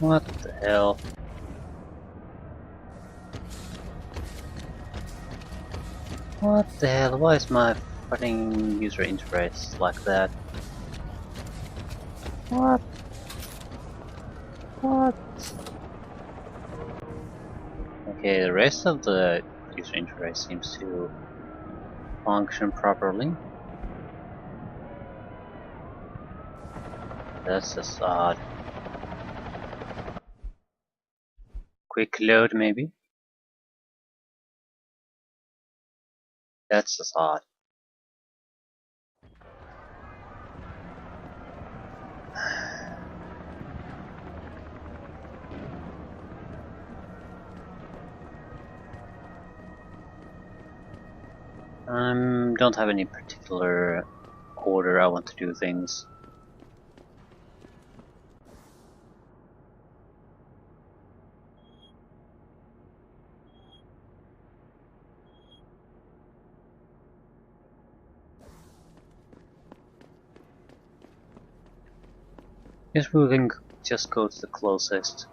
What the hell? What the hell? Why is my fucking user interface like that? What? What? Okay, the rest of the user interface seems to function properly. That's just odd. Quick load maybe? That's just odd. Don't have any particular order I want to do things. Guess we can just go to the closest.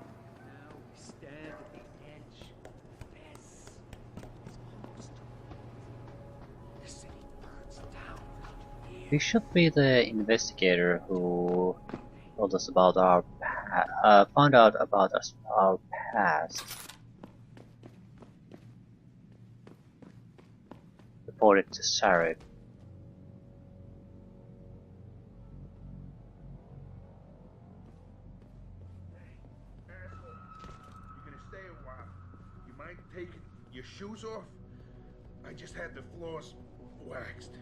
We should be the investigator who told us about our found out about our past. Reported to Sarif. You're gonna stay a while. You mind taking your shoes off? I just had the floors waxed.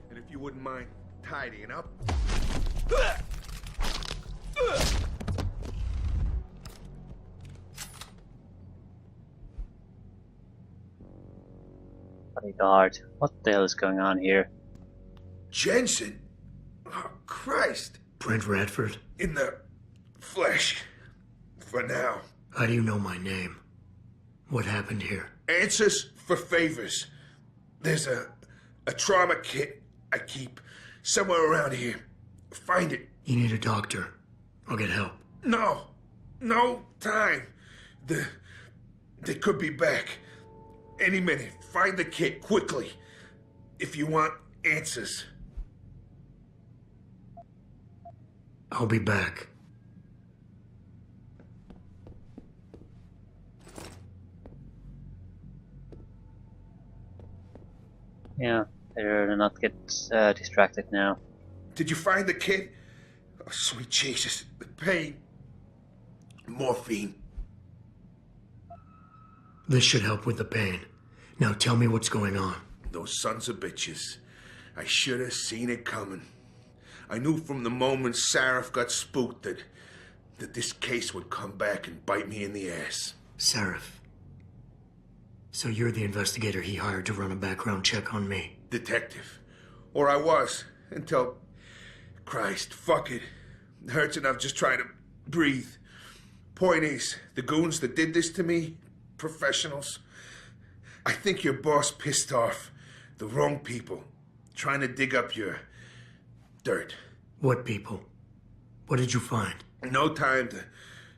And if you wouldn't mind tidying up. Bodyguard, what the hell is going on here? Jensen? Oh, Christ. Brent Radford? In the flesh. For now. How do you know my name? What happened here? Answers for favors. There's a trauma kit I keep somewhere around here. Find it. You need a doctor. I'll get help. No time. They could be back any minute. Find the kit quickly if you want answers. I'll be back. Yeah, better not get distracted now. Did you find the kit? Oh, sweet Jesus. The pain. Morphine. This should help with the pain. Now tell me what's going on. Those sons of bitches. I should have seen it coming. I knew from the moment Sarif got spooked that this case would come back and bite me in the ass. Sarif. So you're the investigator he hired to run a background check on me? Detective. Or I was, until... Christ, fuck it. It hurts enough just trying to breathe. Point is, the goons that did this to me, professionals. I think your boss pissed off the wrong people, trying to dig up your dirt. What people? What did you find? No time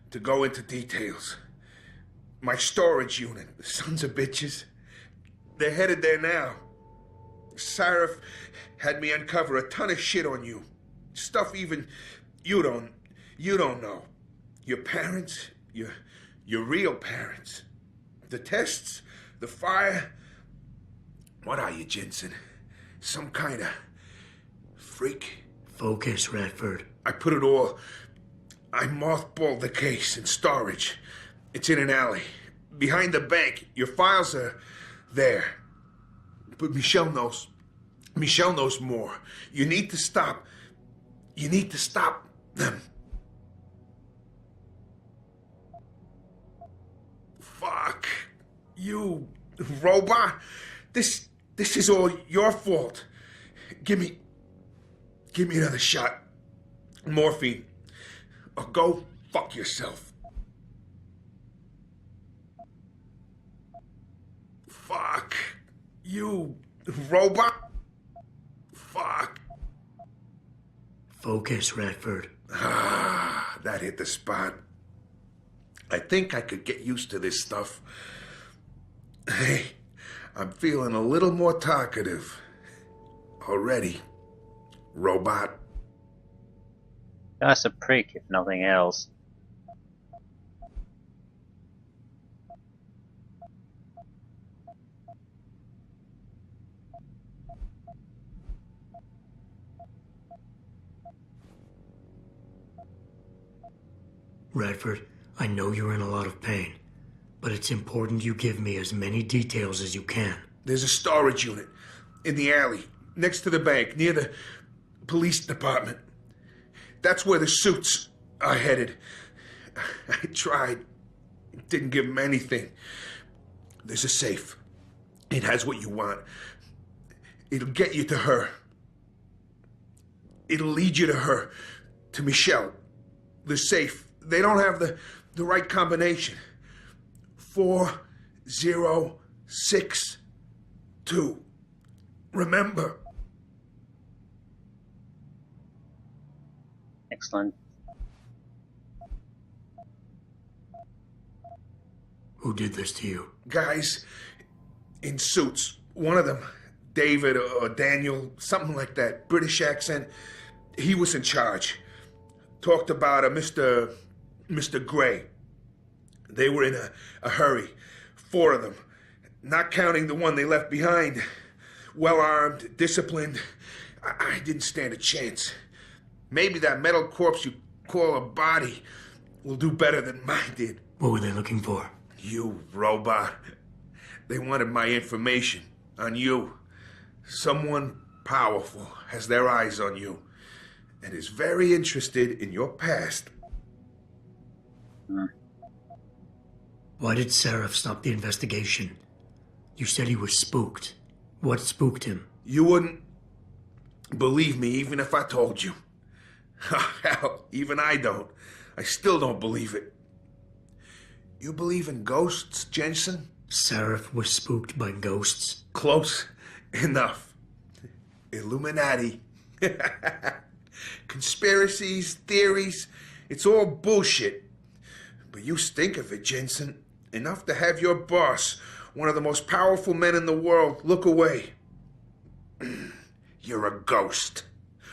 to go into details. My storage unit, the sons of bitches, they're headed there now. Sarif had me uncover a ton of shit on you. Stuff even you don't know. Your parents, your real parents. The tests, the fire. What are you, Jensen? Some kind of freak? Focus, Radford. I mothballed the case in storage. It's in an alley. Behind the bank. Your files are there. But Michelle knows. Michelle knows more. You need to stop. You need to stop them. Fuck. You robot. This is all your fault. Give me another shot. Morphine. Or go fuck yourself. Fuck. You robot. Fuck. Focus, Radford. Ah, that hit the spot. I think I could get used to this stuff. Hey, I'm feeling a little more talkative. Already, robot. Just a prick, if nothing else. Radford, I know you're in a lot of pain, but it's important you give me as many details as you can. There's a storage unit in the alley, next to the bank, near the police department. That's where the suits are headed. I tried. Didn't give them anything. There's a safe. It has what you want. It'll get you to her. It'll lead you to her, to Michelle. The safe. They don't have the right combination. 4062. Remember. Excellent. Who did this to you? Guys in suits. One of them, David or Daniel, something like that, British accent. He was in charge. Talked about a Mr. Gray. They were in a hurry. 4 of them. Not counting the one they left behind. Well-armed, disciplined. I didn't stand a chance. Maybe that metal corpse you call a body will do better than mine did. What were they looking for? You, robot. They wanted my information on you. Someone powerful has their eyes on you and is very interested in your past. Why did Seraph stop the investigation? You said he was spooked. What spooked him? You wouldn't believe me even if I told you. Hell, even I don't. I still don't believe it. You believe in ghosts, Jensen? Seraph was spooked by ghosts? Close enough. Illuminati. Conspiracies, theories, it's all bullshit. But you stink of it, Jensen. Enough to have your boss, one of the most powerful men in the world, look away. You're a ghost.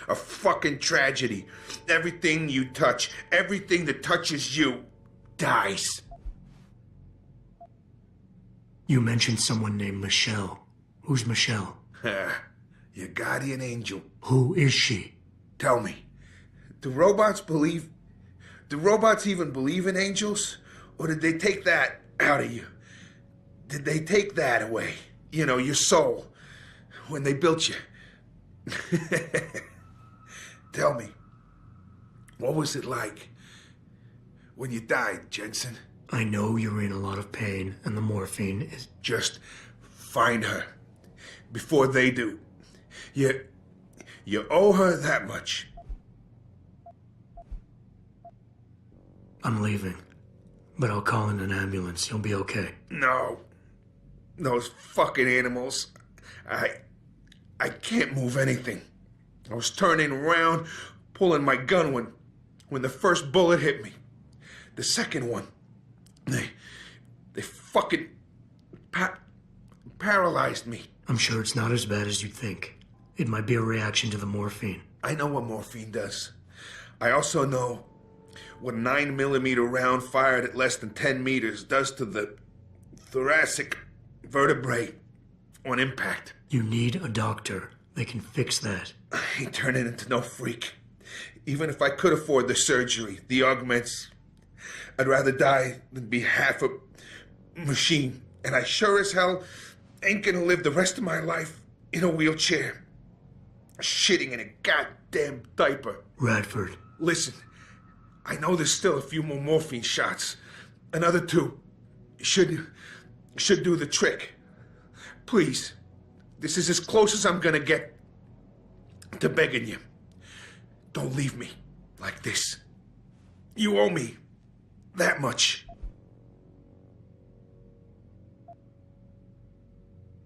A fucking tragedy. Everything you touch, everything that touches you, dies. You mentioned someone named Michelle. Who's Michelle? Your guardian angel. Who is she? Tell me, do robots even believe in angels? Or did they take that out of you? Did they take that away? You know, your soul, when they built you? Tell me, what was it like when you died, Jensen? I know you're in a lot of pain, and the morphine is... Just find her before they do. You owe her that much. I'm leaving, but I'll call in an ambulance. You'll be okay. No. Those fucking animals. I can't move anything. I was turning around, pulling my gun when the first bullet hit me. The second one, they fucking paralyzed me. I'm sure it's not as bad as you think. It might be a reaction to the morphine. I know what morphine does. I also know what a 9mm round fired at less than 10 meters does to the thoracic vertebrae on impact. You need a doctor. They can fix that. I ain't turning into no freak. Even if I could afford the surgery, the augments, I'd rather die than be half a machine. And I sure as hell ain't gonna live the rest of my life in a wheelchair, shitting in a goddamn diaper. Radford. Listen, I know there's still a few more morphine shots. Another 2 should do the trick. Please, this is as close as I'm gonna get to begging you. Don't leave me like this. You owe me that much.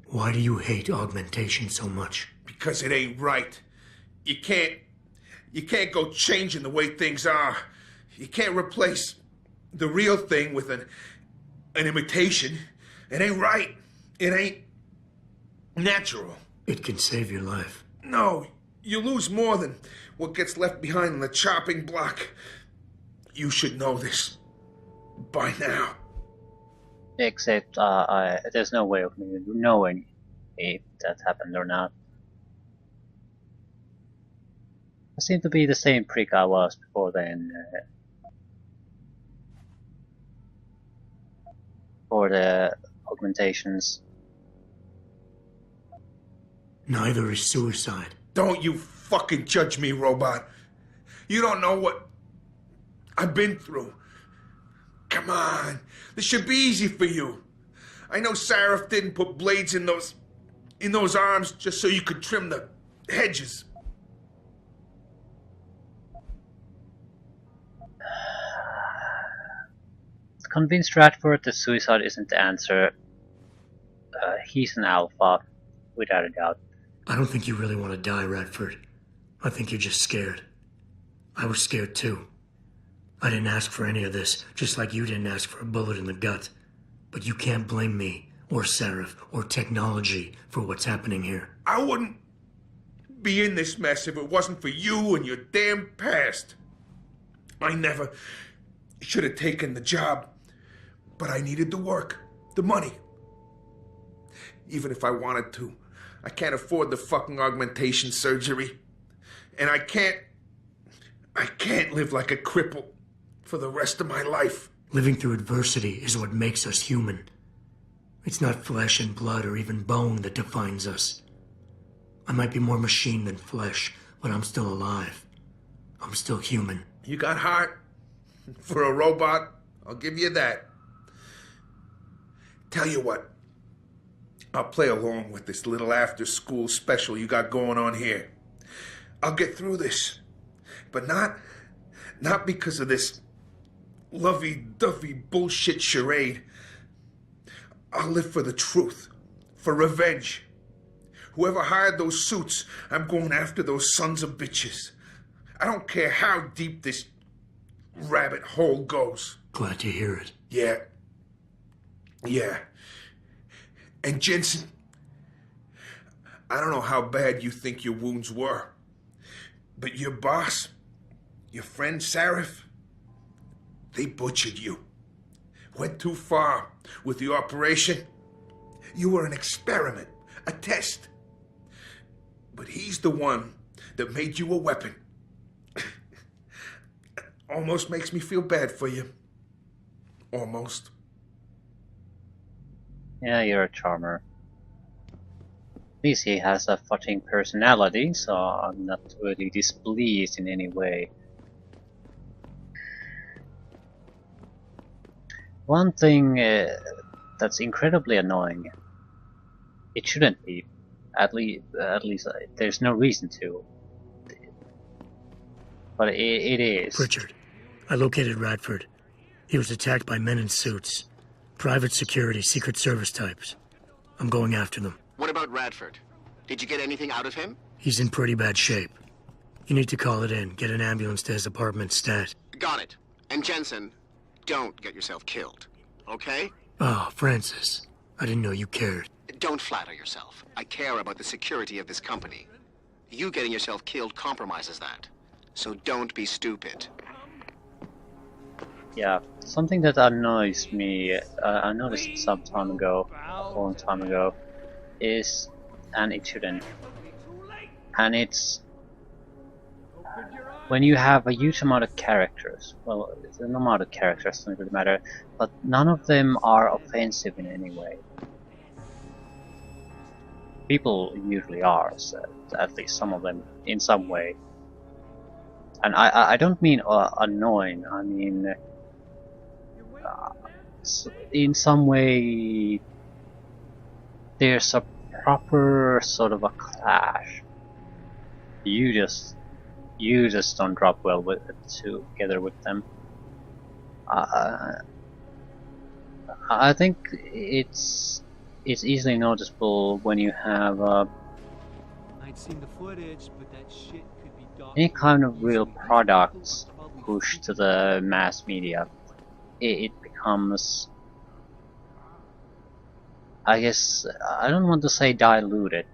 Why do you hate augmentation so much? Because it ain't right. You can't go changing the way things are. You can't replace the real thing with an imitation. It ain't right. It ain't natural. It can save your life. No, you lose more than what gets left behind on the chopping block. You should know this by now. Except, there's no way of me knowing if that happened or not. I seem to be the same prick I was before then. For the augmentations. Neither is suicide. Don't you fucking judge me, robot. You don't know what I've been through. Come on. This should be easy for you. I know Sarif didn't put blades in those arms just so you could trim the hedges. Convince Radford that suicide isn't the answer. He's an alpha, without a doubt. I don't think you really want to die, Radford. I think you're just scared. I was scared too. I didn't ask for any of this, just like you didn't ask for a bullet in the gut. But you can't blame me, or Sarif, or technology for what's happening here. I wouldn't be in this mess if it wasn't for you and your damn past. I never should have taken the job. But I needed the work, the money. Even if I wanted to, I can't afford the fucking augmentation surgery. And I can't live like a cripple for the rest of my life. Living through adversity is what makes us human. It's not flesh and blood or even bone that defines us. I might be more machine than flesh, but I'm still alive. I'm still human. You got heart. For a robot, I'll give you that. Tell you what, I'll play along with this little after-school special you got going on here. I'll get through this, but not because of this lovey-dovey bullshit charade. I'll live for the truth, for revenge. Whoever hired those suits, I'm going after those sons of bitches. I don't care how deep this rabbit hole goes. Glad to hear it. Yeah. And Jensen, I don't know how bad you think your wounds were, but your boss, your friend Sarif, they butchered you. Went too far with the operation. You were an experiment, a test. But he's the one that made you a weapon. Almost makes me feel bad for you. Almost. Yeah, you're a charmer. At least he has a fucking personality, so I'm not really displeased in any way. One thing that's incredibly annoying. It shouldn't be. At least there's no reason to. But it is. Pritchard, I located Radford. He was attacked by men in suits. Private security, Secret Service types. I'm going after them. What about Radford? Did you get anything out of him? He's in pretty bad shape. You need to call it in. Get an ambulance to his apartment stat. Got it. And Jensen, don't get yourself killed. Okay? Oh, Francis. I didn't know you cared. Don't flatter yourself. I care about the security of this company. You getting yourself killed compromises that. So don't be stupid. Yeah, something that annoys me, I noticed some time ago, a long time ago, is, and it shouldn't, and it's when you have a huge amount of characters. Well, the amount of characters doesn't really matter, but none of them are offensive in any way. People usually are, so at least some of them, in some way. And I don't mean annoying, I mean in some way there's a proper sort of a clash. You just don't drop well with together with them. I think it's easily noticeable when you have I'd seen the footage, but that shit could be any kind of real products pushed to the mass media. it becomes, I guess, I don't want to say diluted.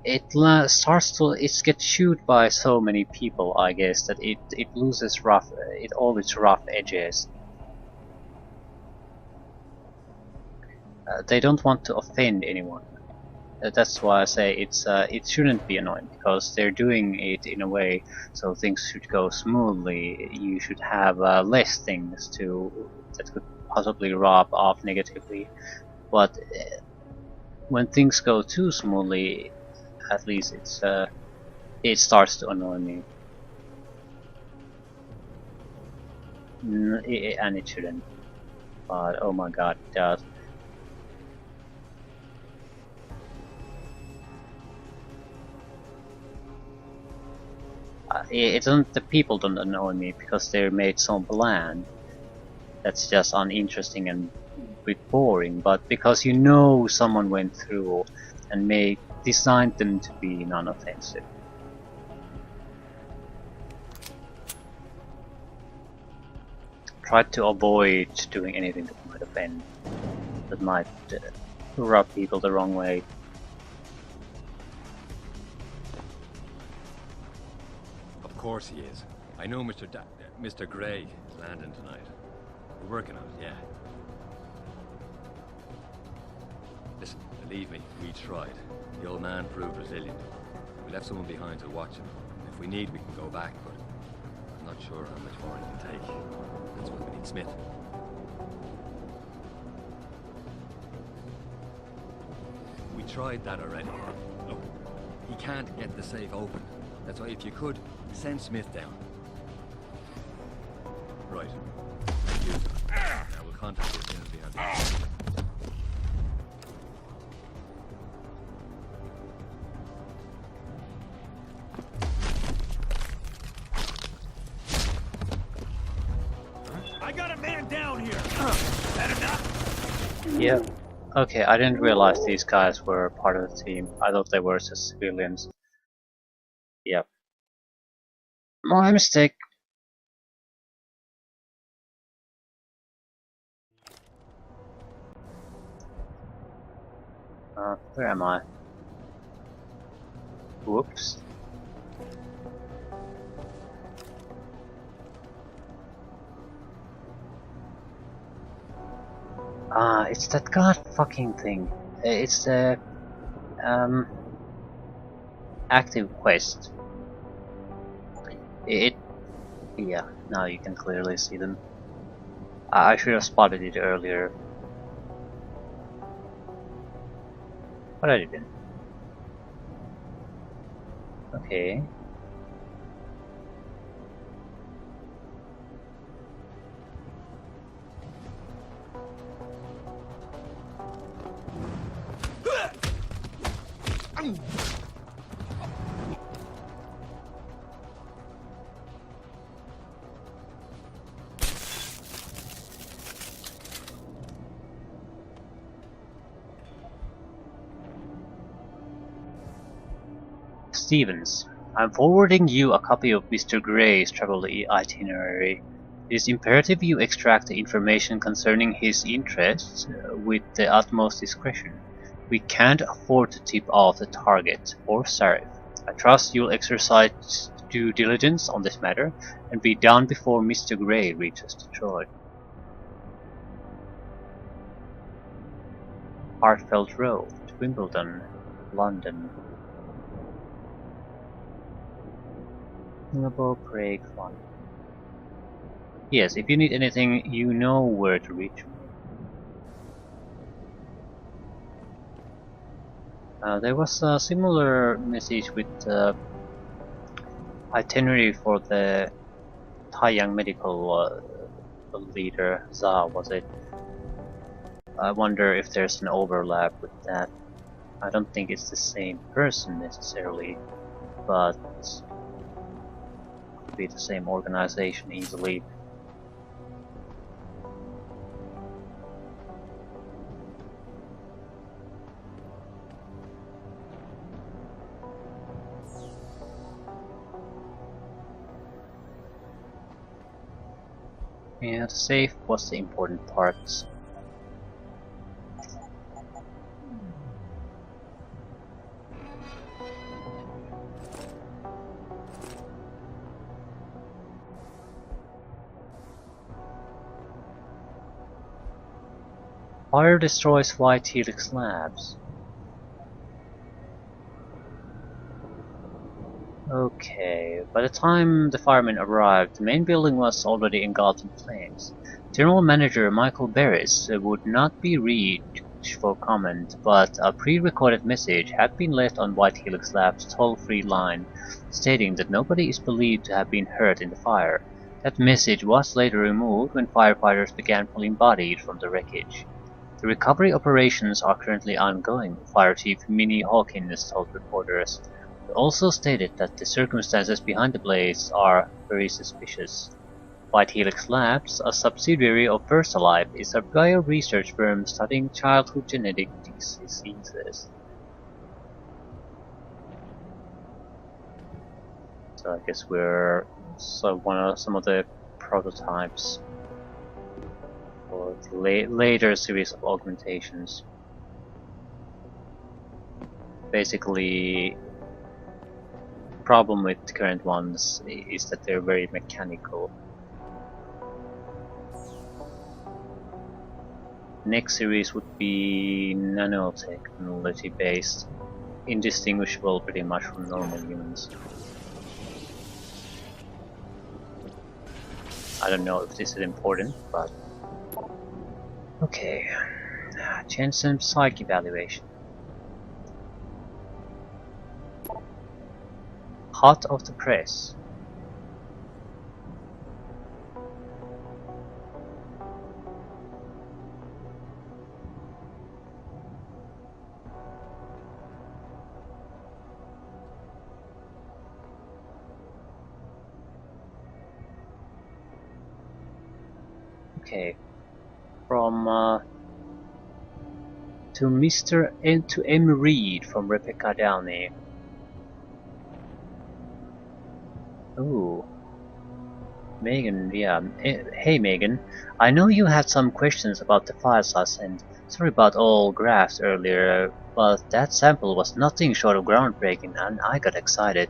It gets chewed by so many people, I guess, that it loses all its rough edges. They don't want to offend anyone. That's why I say it shouldn't be annoying, because they're doing it in a way so things should go smoothly. You should have less things that could possibly rub off negatively. But when things go too smoothly, at least it starts to annoy me. And it shouldn't. But oh my god, it does. The people don't annoy me because they're made so bland. That's just uninteresting and a bit boring. But because you know someone went through and designed them to be non-offensive. Try to avoid doing anything that might offend, that might rub people the wrong way. Of course he is. I know Mr. Gray is landing tonight. We're working on it, yeah. Listen, believe me, we tried. The old man proved resilient. We left someone behind to watch him. If we need, we can go back, but I'm not sure how much more he can take. That's why we need Smith. We tried that already. Look, he can't get the safe open. That's why if you could, send Smith down. Right. Thank you. Now we'll contact you as soon as we have the answer. I got a man down here. That enough? Yep. Okay, I didn't realize these guys were part of the team. I thought they were just civilians. Yep. My mistake. Where am I? Whoops. It's that god fucking thing. It's the active quest. Yeah, now you can clearly see them. I should have spotted it earlier. But I didn't. Okay. Stevens, I'm forwarding you a copy of Mr. Gray's travel itinerary. It is imperative you extract the information concerning his interests with the utmost discretion. We can't afford to tip off the target or Sarif. I trust you'll exercise due diligence on this matter and be done before Mr. Gray reaches Detroit. Hartfeld Road, Wimbledon, London. Craig Fun. Yes, if you need anything, you know where to reach me. There was a similar message with itinerary for the Taiyang medical leader, Za, was it? I wonder if there's an overlap with that. I don't think it's the same person necessarily, but be the same organization easily. Yeah, the safe was the important part. Fire destroys white helix labs. Okay, by the time the firemen arrived, the main building was already engulfed in flames. General Manager Michael Barris would not be reached for comment, but a pre-recorded message had been left on White Helix Lab's toll-free line, stating that nobody is believed to have been hurt in the fire. That message was later removed when firefighters began pulling bodies from the wreckage. The recovery operations are currently ongoing, Fire Chief Minnie Hawkins told reporters. He also stated that the circumstances behind the blaze are very suspicious. White Helix Labs, a subsidiary of VersaLife, is a bio-research firm studying childhood genetic diseases. So I guess we're some of the prototypes for the later series of augmentations. Basically, the problem with the current ones is that they're very mechanical. Next series would be nanotechnology based, indistinguishable pretty much from normal humans. I don't know if this is important, but okay. Jensen psych evaluation. Hot off the press. Okay, from to Mr. to M. Reed from Rebecca Downey. Ooh, Megan, yeah. Hey Megan, I know you had some questions about the files I sent. Sorry about all graphs earlier, but that sample was nothing short of groundbreaking and I got excited.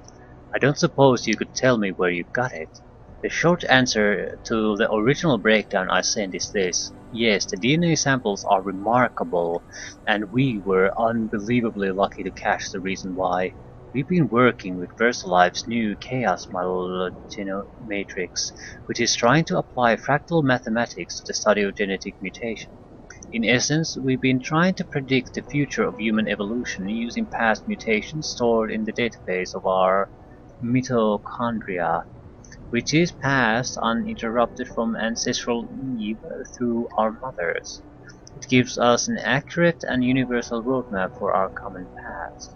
I don't suppose you could tell me where you got it. The short answer to the original breakdown I sent is this. Yes, the DNA samples are remarkable, and we were unbelievably lucky to catch the reason why. We've been working with VersaLife's new chaos model matrix, which is trying to apply fractal mathematics to the study of genetic mutation. In essence, we've been trying to predict the future of human evolution using past mutations stored in the database of our mitochondria, which is passed uninterrupted from ancestral Eve through our mothers. It gives us an accurate and universal roadmap for our common past.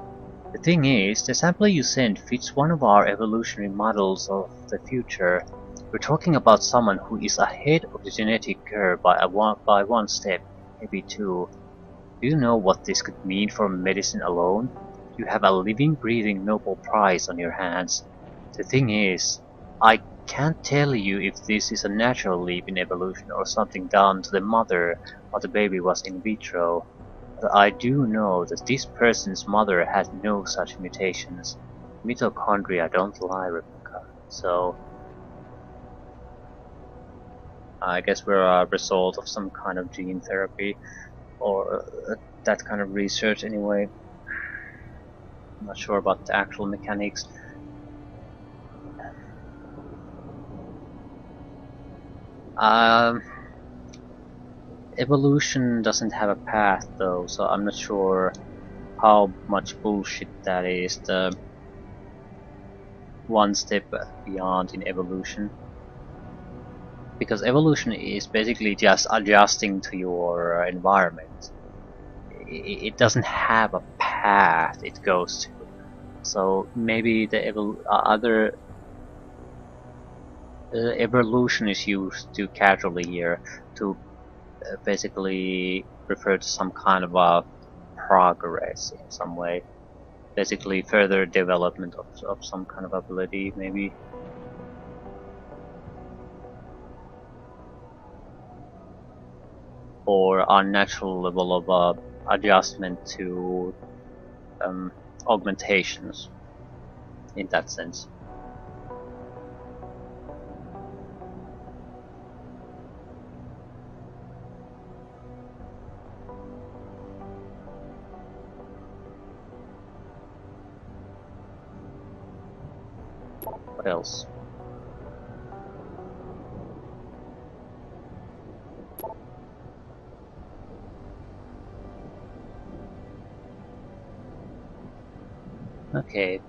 The thing is, the sample you sent fits one of our evolutionary models of the future. We're talking about someone who is ahead of the genetic curve by one step, maybe two. Do you know what this could mean for medicine alone? You have a living, breathing Nobel Prize on your hands. The thing is, I can't tell you if this is a natural leap in evolution or something done to the mother while the baby was in vitro. But I do know that this person's mother had no such mutations. Mitochondria don't lie, Rebecca. So, I guess we're a result of some kind of gene therapy, or that kind of research anyway. I'm not sure about the actual mechanics. Evolution doesn't have a path though, so I'm not sure how much bullshit that is, the one step beyond in evolution. Because evolution is basically just adjusting to your environment. It doesn't have a path it goes to. So maybe the other evolution is used too casually here to basically refer to some kind of a progress in some way. Basically further development of some kind of ability, maybe. or unnatural level of adjustment to augmentations in that sense. What else? Okay.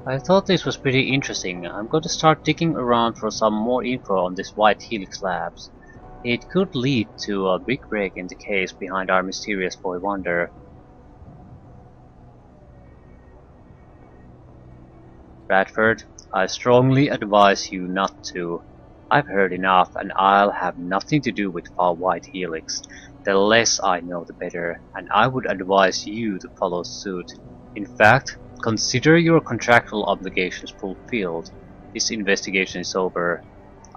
I thought this was pretty interesting. I'm going to start digging around for some more info on this White Helix Labs. It could lead to a big break in the case behind our mysterious boy wonder. Bradford, I strongly advise you not to. I've heard enough, and I'll have nothing to do with White Helix. The less I know, the better, and I would advise you to follow suit. In fact, consider your contractual obligations fulfilled. This investigation is over.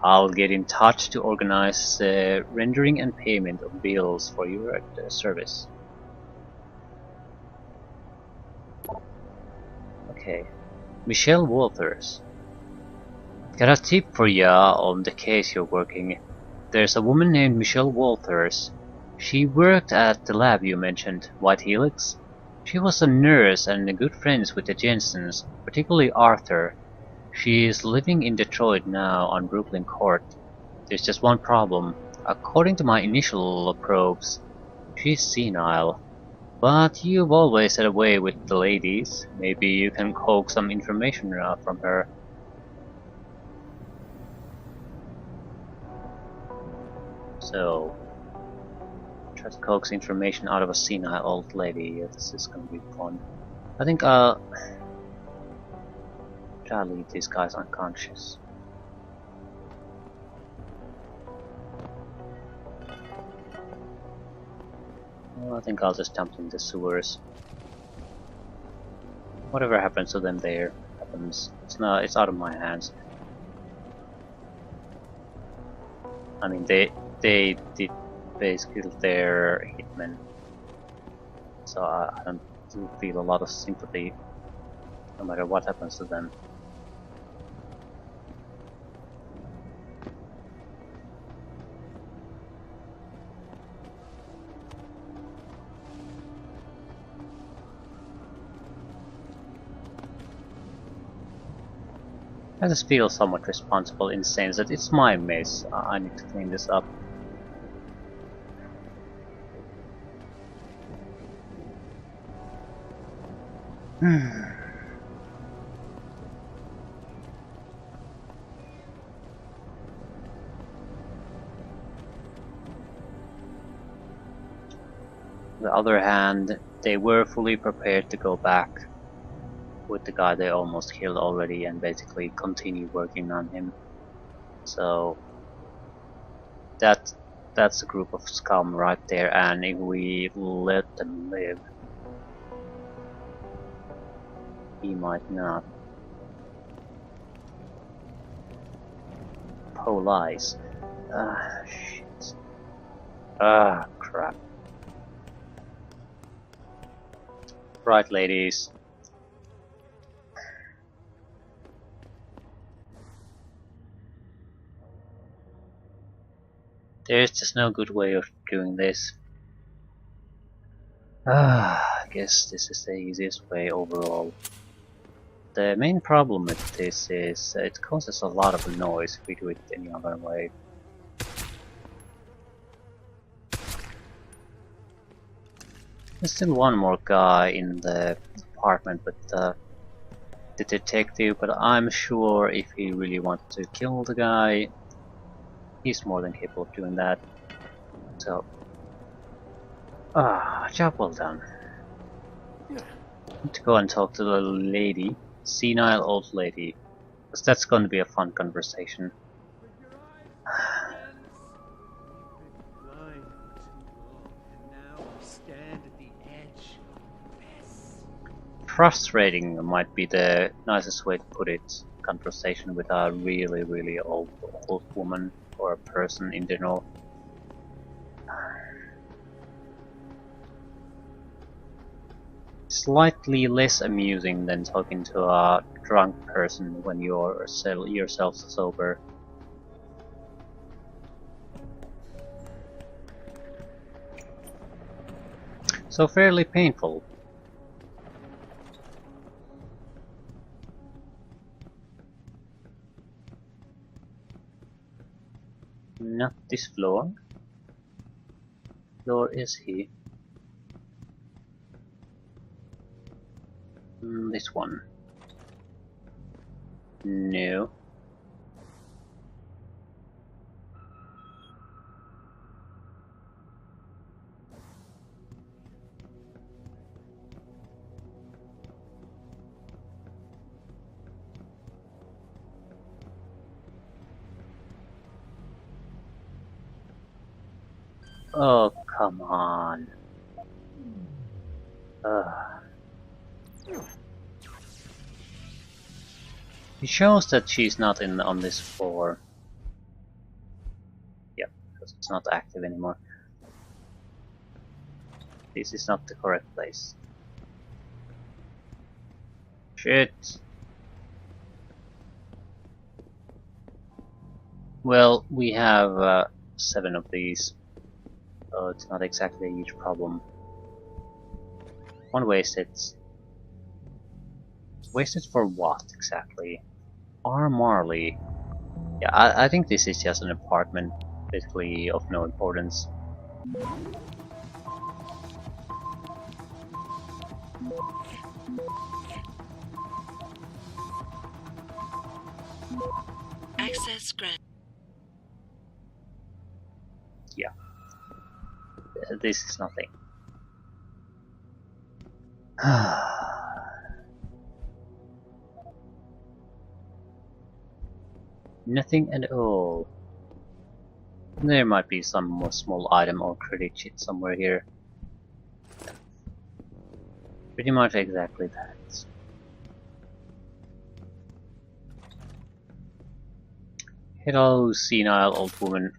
I'll get in touch to organize rendering and payment of bills for your service. Okay. Michelle Walters. Got a tip for ya on the case you're working. There's a woman named Michelle Walters. She worked at the lab you mentioned, White Helix. She was a nurse and good friends with the Jensens, particularly Arthur. She is living in Detroit now on Brooklyn Court. There's just one problem. According to my initial probes, she's senile. But you've always had a way with the ladies. Maybe you can coax some information from her. So, try to coax information out of a senile old lady. Yeah, this is gonna be fun. I think I'll try to leave these guys unconscious. Well, I think I'll just dump in the sewers. Whatever happens to them there happens. It's out of my hands. I mean, they did basically their hitmen, so I don't feel a lot of sympathy no matter what happens to them. I just feel somewhat responsible in the sense that it's my mess. I need to clean this up. On the other hand, they were fully prepared to go back with the guy they almost killed already and basically continue working on him. So that's a group of scum right there, and if we let them live, he might not. Police. Ah, shit. Ah, crap. Right, ladies. There's just no good way of doing this. I guess this is the easiest way overall. The main problem with this is it causes a lot of noise if we do it any other way. There's still one more guy in the apartment with the detective, but I'm sure if he really wanted to kill the guy, he's more than capable of doing that. So, job well done. Need to go and talk to the lady, senile old lady, because that's going to be a fun conversation. Frustrating might be the nicest way to put it. Conversation with a really, really old woman. or a person in general. Slightly less amusing than talking to a drunk person when you're yourself sober. So fairly painful. Not this floor. Floor is he? This one. No. Oh, come on. It shows that she's not on this floor. Yep, because it's not active anymore. This is not the correct place. Shit. Well, we have 7 of these, so it's not exactly a huge problem. One wasted. Wasted for what exactly? R. Marley. Yeah, I think this is just an apartment, basically of no importance. Access granted. Yeah. This is nothing. Nothing at all. There might be some more small item or credit sheet somewhere here. Pretty much exactly that. Hello, senile old woman.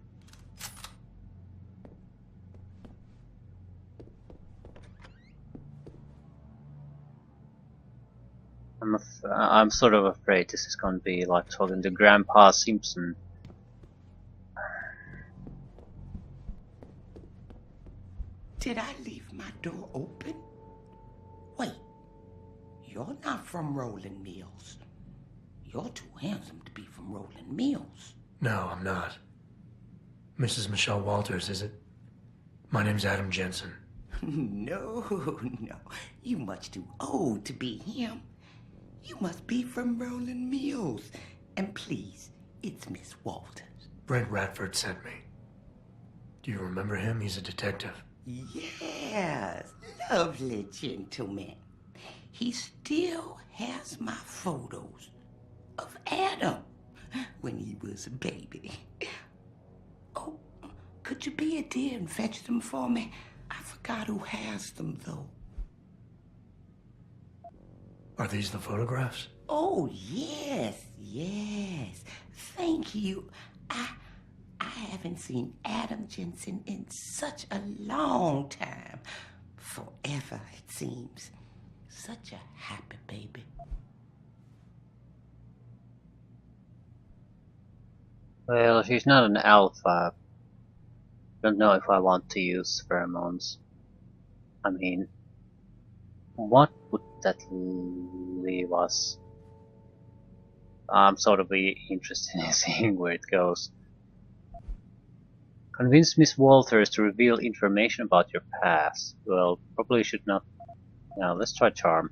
I'm sort of afraid this is going to be like talking to Grandpa Simpson. Did I leave my door open? Wait, you're not from Rolling Mills. You're too handsome to be from Rolling Mills. No, I'm not. Mrs. Michelle Walters, is it? My name's Adam Jensen. No, you much too old to be him. You must be from Rolling Mills. And please, it's Miss Walters. Brent Radford sent me. Do you remember him? He's a detective. Yes, lovely gentleman. He still has my photos of Adam when he was a baby. Oh, could you be a dear and fetch them for me? I forgot who has them, though. Are these the photographs? Oh, yes. Thank you. I haven't seen Adam Jensen in such a long time. Forever, it seems. Such a happy baby. Well, she's not an alpha. Don't know if I want to use pheromones. I mean, what would that leave us? I'm sort of interested in seeing where it goes. Convince Miss Walters to reveal information about your past. Well, probably should not. Now, let's try charm.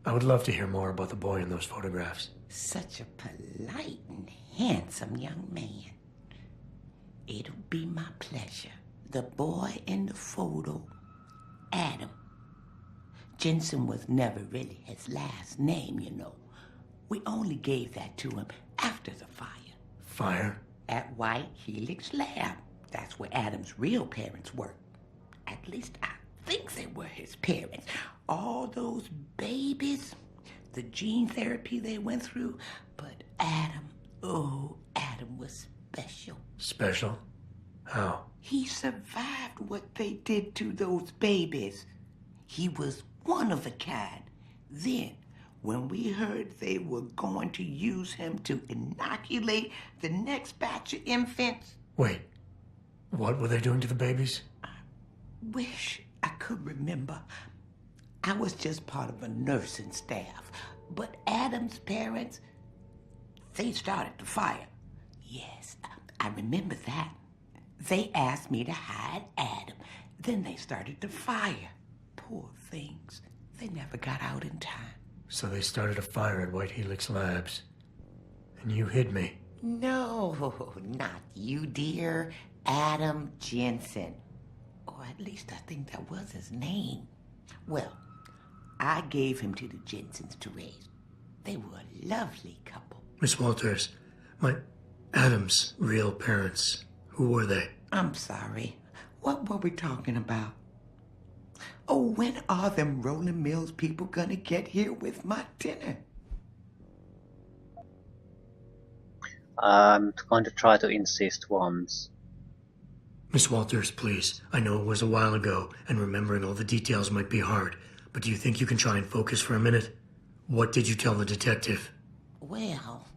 I would love to hear more about the boy in those photographs. Such a polite and handsome young man. It'll be my pleasure. The boy in the photo, Adam. Jensen was never really his last name, you know. We only gave that to him after the fire. Fire? At White Helix Lab. That's where Adam's real parents worked. At least I think they were his parents. All those babies, the gene therapy they went through. But Adam Adam was special. Special? How? He survived what they did to those babies. He was one of a kind. Then, when we heard they were going to use him to inoculate the next batch of infants... Wait, what were they doing to the babies? Wish I could remember. I was just part of a nursing staff. But Adam's parents, they started the fire. Yes, I remember that. They asked me to hide Adam. Then they started the fire. Poor things. They never got out in time. So they started a fire at White Helix Labs. And you hid me. No, not you, dear. Adam Jensen. Or at least I think that was his name. Well, I gave him to the Jensens to raise. They were a lovely couple. Miss Walters, my Adam's real parents, who were they? I'm sorry. What were we talking about? Oh, when are them Rolling Mills people gonna get here with my dinner? I'm going to try to insist once. Miss Walters, please. I know it was a while ago, and remembering all the details might be hard, but do you think you can try and focus for a minute? What did you tell the detective? Well,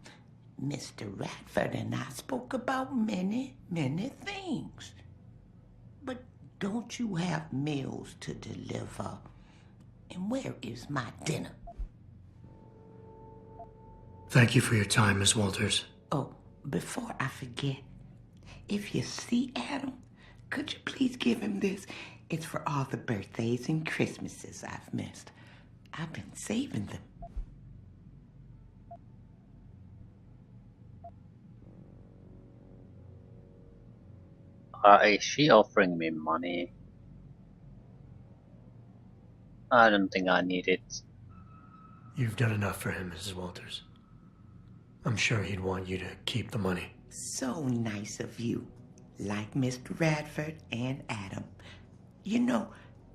Mr. Radford and I spoke about many, many things. But don't you have meals to deliver? And where is my dinner? Thank you for your time, Miss Walters. Oh, before I forget, if you see Adam, could you please give him this? It's for all the birthdays and Christmases I've missed. I've been saving them. Is she offering me money? I don't think I need it. You've done enough for him, Mrs. Walters. I'm sure he'd want you to keep the money. So nice of you. Like Mr. Radford and Adam. You know,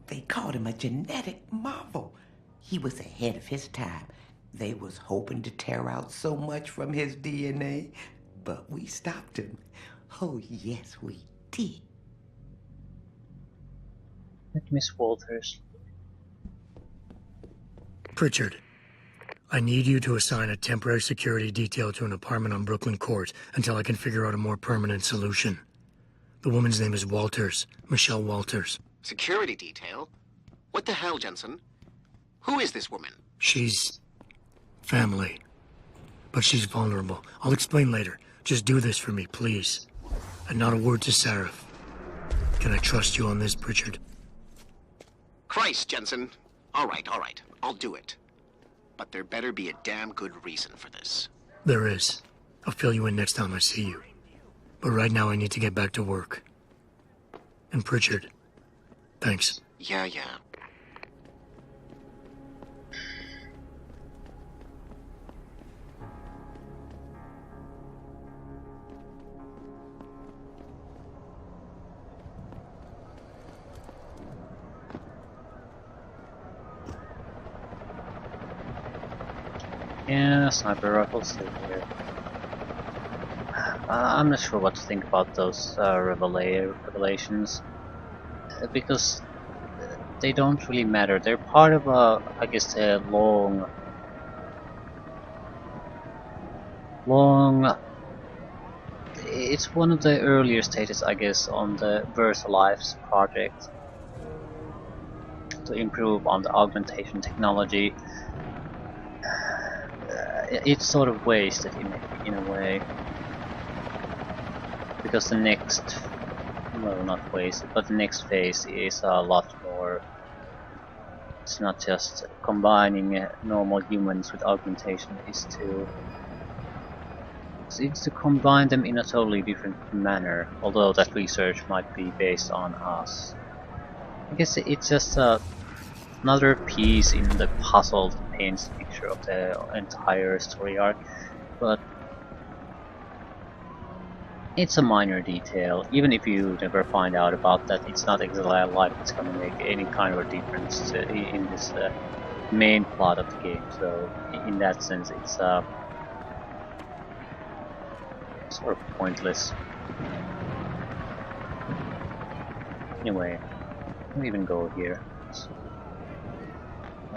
they called him a genetic marvel. He was ahead of his time. They was hoping to tear out so much from his DNA, but we stopped him. Oh, yes, we did. Miss Walters. Pritchard, I need you to assign a temporary security detail to an apartment on Brooklyn Court until I can figure out a more permanent solution. The woman's name is Walters, Michelle Walters. Security detail? What the hell, Jensen? Who is this woman? She's family, but she's vulnerable. I'll explain later. Just do this for me, please. And not a word to Sarif. Can I trust you on this, Pritchard? Christ, Jensen. All right. I'll do it. But there better be a damn good reason for this. There is. I'll fill you in next time I see you. But right now I need to get back to work. And Pritchard, thanks. Yeah. Yeah, sniper rifles still here. I'm not sure what to think about those revelations, because they don't really matter. They're part of I guess, a long. It's one of the earlier stages, I guess, on the VersaLife's project to improve on the augmentation technology. It's sort of wasted in a way, because the next, well, not wasted, but the next phase is a lot more. It's not just combining normal humans with augmentation. It's to combine them in a totally different manner. Although that research might be based on us. I guess it's just another piece in the puzzle that paints the picture of the entire story arc, but it's a minor detail. Even if you never find out about that, it's not exactly like it's gonna make any kind of a difference in this main plot of the game. So in that sense, it's sort of pointless. Anyway, don't even go here.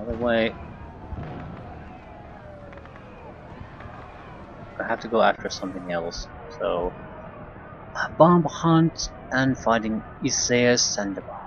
Other way. I have to go after something else. So, bomb hunt and finding Isaiah Sandoval.